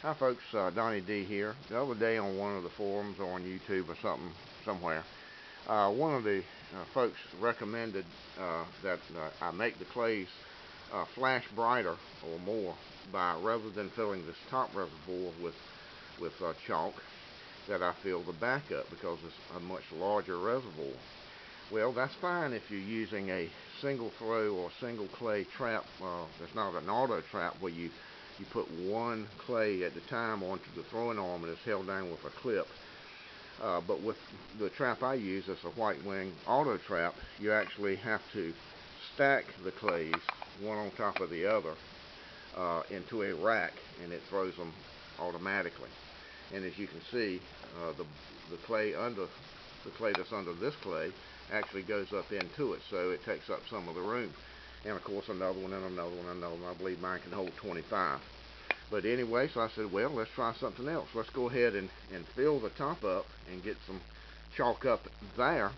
Hi folks, Donnie D here. The other day on one of the forums or on YouTube or somewhere, one of the folks recommended that I make the clays flash brighter or more by, rather than filling this top reservoir with chalk, that I fill the back up because it's a much larger reservoir. Well, that's fine if you're using a single throw or single clay trap. It's not an auto trap where you put one clay at a time onto the throwing arm and it's held down with a clip. But with the trap I use, it's a white wing auto trap, you actually have to stack the clays one on top of the other into a rack, and it throws them automatically. And as you can see, the clay that's under this clay actually goes up into it, so it takes up some of the room. And of course another one and another one and another one. I believe mine can hold 25. But anyway, so I said, well, let's try something else. Let's go ahead and fill the top up and get some chalk up there,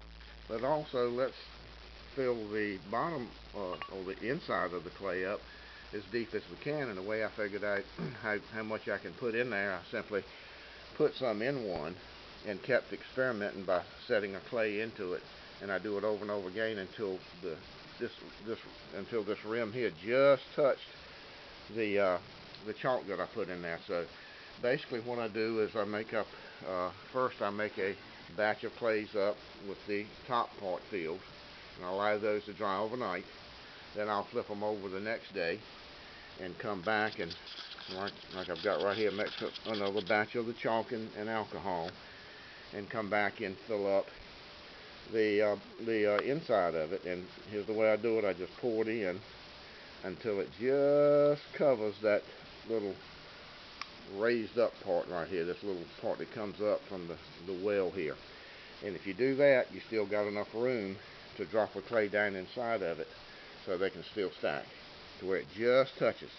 but also let's fill the bottom or the inside of the clay up as deep as we can. And the way I figured out how much I can put in there, I simply put some in one and kept experimenting by setting a clay into it, and I do it over and over again until this rim here just touched the chalk that I put in there. So basically what I do is I make up, first I make a batch of clays up with the top part filled, and I allow those to dry overnight. Then I'll flip them over the next day and come back and, like I've got right here, mix up another batch of the chalk and alcohol, and come back and fill up the inside of it. And here's the way I do it. I just pour it in until it just covers that little raised up part right here, this little part that comes up from the well here. And if you do that, you still got enough room to drop a clay down inside of it so they can still stack to where it just touches.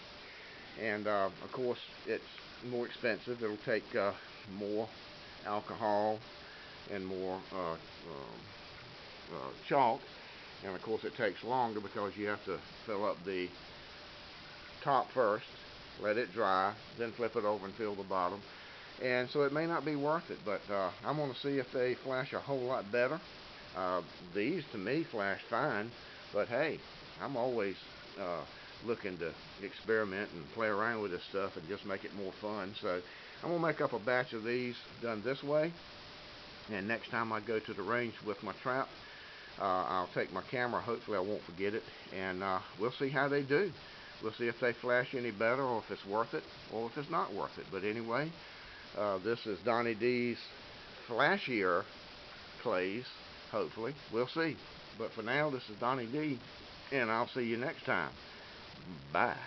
And of course it's more expensive. It'll take more alcohol and more chalk, and of course it takes longer because you have to fill up the top first, let it dry, then flip it over and fill the bottom. And so it may not be worth it, but I'm going to see if they flash a whole lot better. These to me flash fine, but hey, I'm always looking to experiment and play around with this stuff and just make it more fun. So I'm going to make up a batch of these done this way, and next time I go to the range with my trap, I'll take my camera. Hopefully I won't forget it, and we'll see how they do. We'll see if they flash any better, or if it's worth it, or if it's not worth it. But anyway, this is Donnie D's Flashier clays. Hopefully we'll see. But for now, this is Donnie D, and I'll see you next time. Bye.